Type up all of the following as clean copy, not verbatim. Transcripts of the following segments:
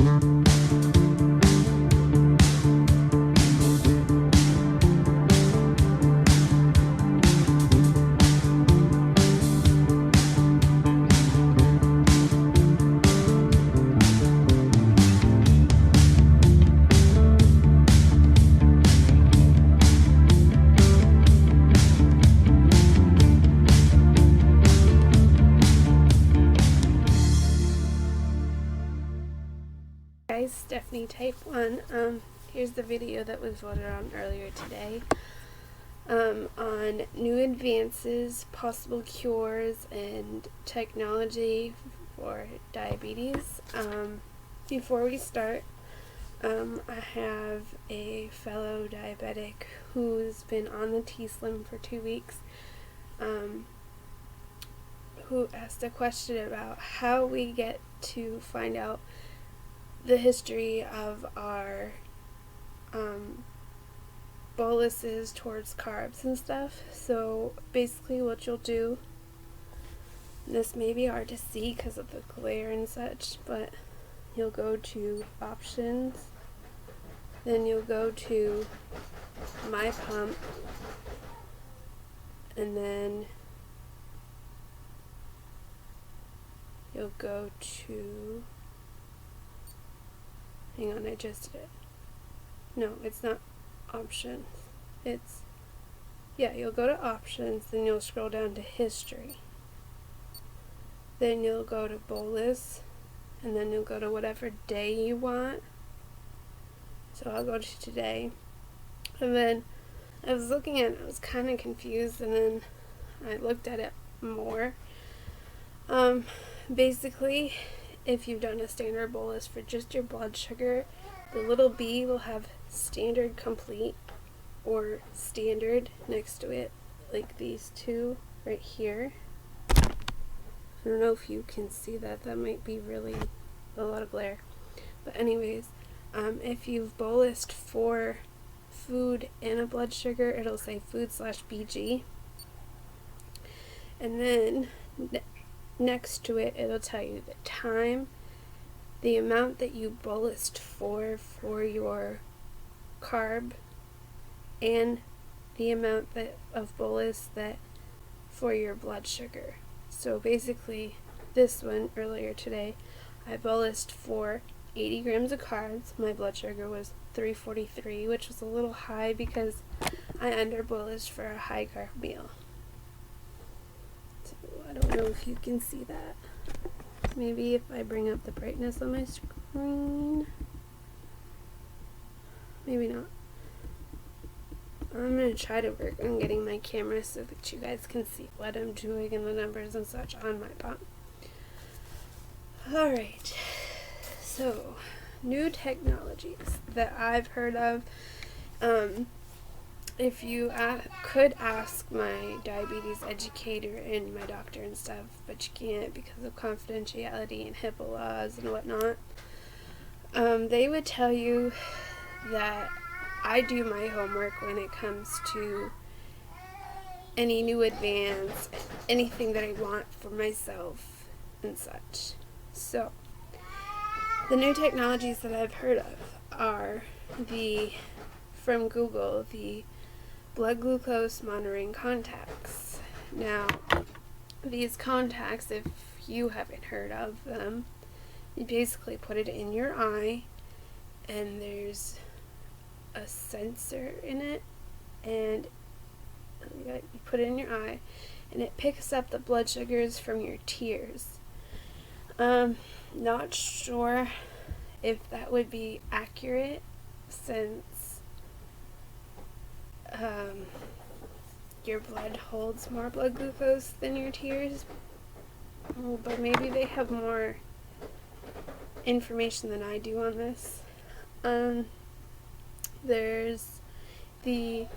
Guys, Stephanie Type 1. Here's the video that was voted on earlier today on new advances, possible cures, and technology for diabetes. Before we start, I have a fellow diabetic who's been on the T-Slim for 2 weeks, who asked a question about how we get to find out the history of our boluses towards carbs and stuff. So basically what you'll do, this may be hard to see because of the glare and such, but you'll go to options, then you'll go to my pump, and then you'll go to, hang on, I just did it. No, it's not options. You'll go to options, then you'll scroll down to history. Then you'll go to bolus, and then you'll go to whatever day you want. So I'll go to today. And then I was looking at it, I was kind of confused, and then I looked at it more. Basically, if you've done a standard bolus for just your blood sugar, the little B will have standard complete or standard next to it, like these two right here. I don't know if you can see that. That might be really a lot of glare. But anyways, if you've bolused for food and a blood sugar, it'll say food/BG. And then next to it, it'll tell you the time, the amount that you bolused for your carb, and the amount of bolus that for your blood sugar. So basically, this one earlier today, I bolused for 80 grams of carbs. My blood sugar was 343, which was a little high because I under bolused for a high carb meal. So I don't know if you can see that. Maybe if I bring up the brightness on my screen. Maybe not. I'm going to try to work on getting my camera so that you guys can see what I'm doing and the numbers and such on my pump. Alright, so new technologies that I've heard of. If you could ask my diabetes educator and my doctor and stuff, but you can't because of confidentiality and HIPAA laws and whatnot, they would tell you that I do my homework when it comes to any new advance, anything that I want for myself and such. So, the new technologies that I've heard of are from Google, the blood glucose monitoring contacts. Now, these contacts, if you haven't heard of them, you basically put it in your eye, and there's a sensor in it, and you put it in your eye, and it picks up the blood sugars from your tears. Not sure if that would be accurate, since your blood holds more blood glucose than your tears, but maybe they have more information than I do on this. There's the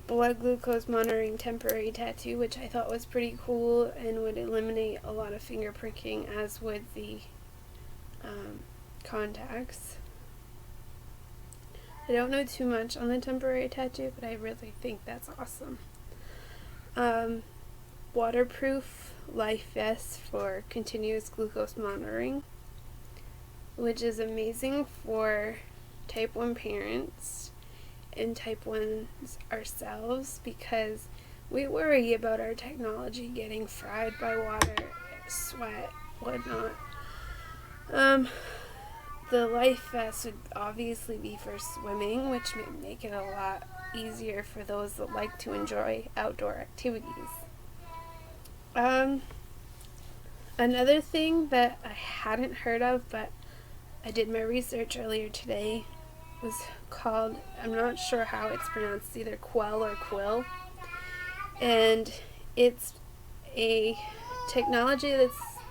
blood glucose monitoring temporary tattoo, which I thought was pretty cool and would eliminate a lot of finger pricking, as would the contacts. I don't know too much on the temporary tattoo, but I really think that's awesome. Waterproof life vest for continuous glucose monitoring. which is amazing for type 1 parents and type 1s ourselves, because we worry about our technology getting fried by water, sweat, whatnot. The life vest would obviously be for swimming, which may make it a lot easier for those that like to enjoy outdoor activities. Another thing that I hadn't heard of, but I did my research earlier today, was called, I'm not sure how it's pronounced, either Quell or Quill, and it's a technology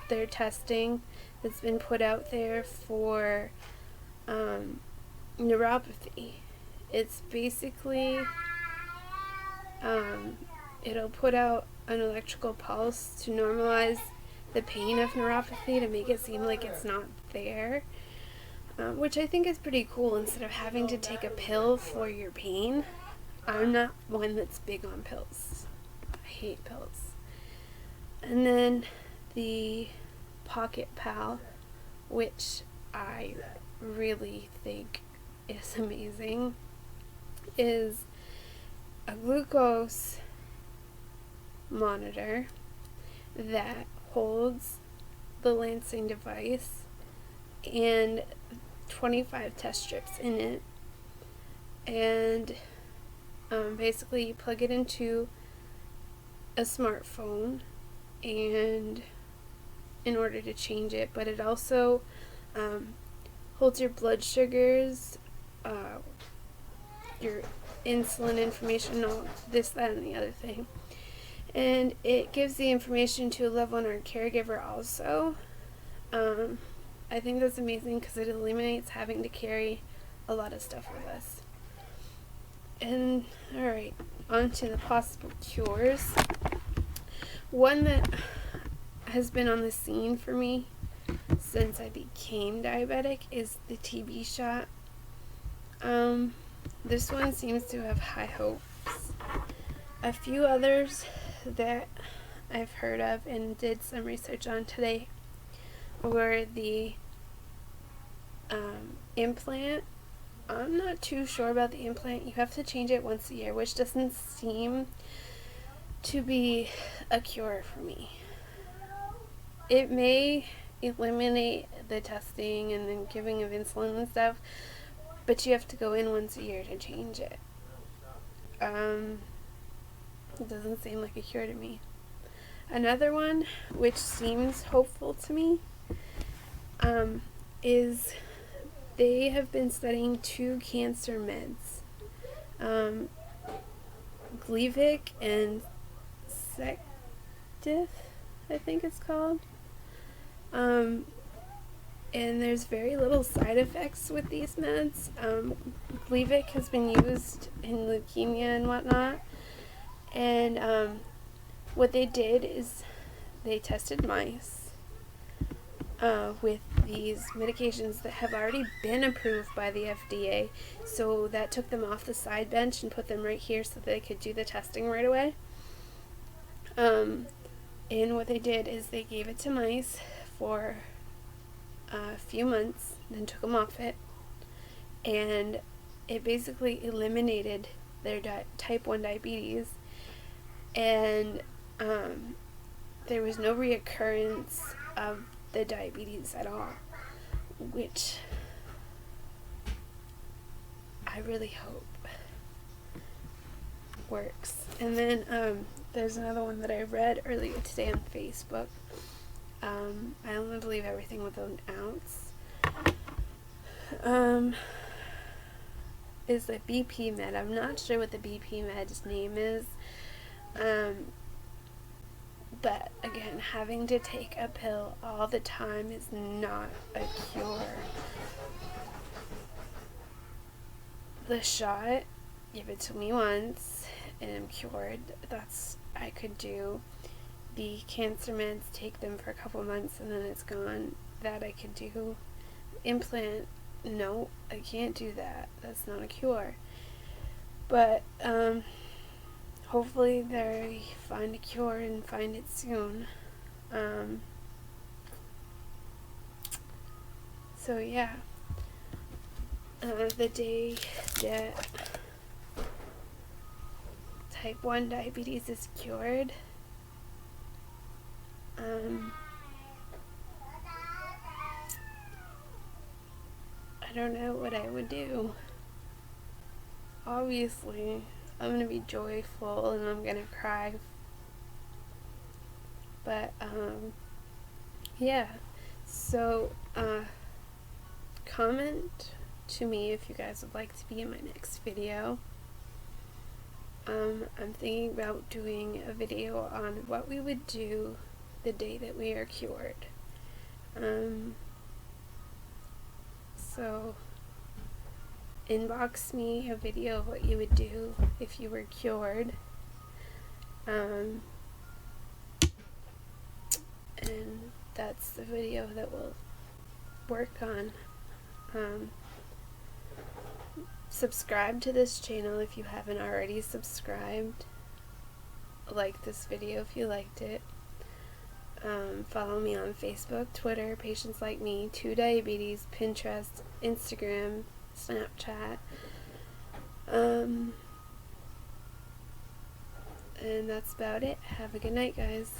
they're testing that's been put out there for neuropathy. It's basically it'll put out an electrical pulse to normalize the pain of neuropathy, to make it seem like it's not there, which I think is pretty cool, instead of having to take a pill for your pain. I'm not one that's big on pills. I hate pills. And then the Pocket Pal, which I really think is amazing, is a glucose monitor that holds the lancing device and 25 test strips in it, and basically you plug it into a smartphone and in order to change it, but it also holds your blood sugars, your insulin information, all this, that, and the other thing. And it gives the information to a loved one or a caregiver also. I think that's amazing because it eliminates having to carry a lot of stuff with us. And alright, on to the possible cures. One that has been on the scene for me since I became diabetic is the TB shot. This one seems to have high hopes. A few others that I've heard of and did some research on today were the implant. I'm not too sure about the implant. You have to change it once a year, which doesn't seem to be a cure for me. It may eliminate the testing and then giving of insulin and stuff, but you have to go in once a year to change it. It doesn't seem like a cure to me. Another one, which seems hopeful to me, is they have been studying 2 cancer meds, Gleevec and Sectif, I think it's called. And there's very little side effects with these meds. Gleevec has been used in leukemia and whatnot. And what they did is they tested mice with these medications that have already been approved by the FDA. So that took them off the side bench and put them right here so that they could do the testing right away. And what they did is they gave it to mice for a few months, then took them off it, and it basically eliminated their type 1 diabetes, and there was no reoccurrence of the diabetes at all, which I really hope works. And then there's another one that I read earlier today on Facebook. I only believe everything with an ounce. Is the BP med. I'm not sure what the BP med's name is. But again, having to take a pill all the time is not a cure. The shot, give it to me once and I'm cured. That's I could do. The cancer meds, take them for a couple months and then it's gone. That I could do. Implant, no, I can't do that. That's not a cure. But hopefully they find a cure and find it soon. So yeah, the day that type 1 diabetes is cured, I don't know what I would do. Obviously, I'm gonna be joyful and I'm gonna cry. But, yeah. So, comment to me if you guys would like to be in my next video. I'm thinking about doing a video on what we would do the day that we are cured. So inbox me a video of what you would do if you were cured. And that's the video that we'll work on. Subscribe to this channel if you haven't already subscribed. Like this video if you liked it. Follow me on Facebook, Twitter, Patients Like Me, 2 Diabetes, Pinterest, Instagram, Snapchat. And that's about it. Have a good night, guys.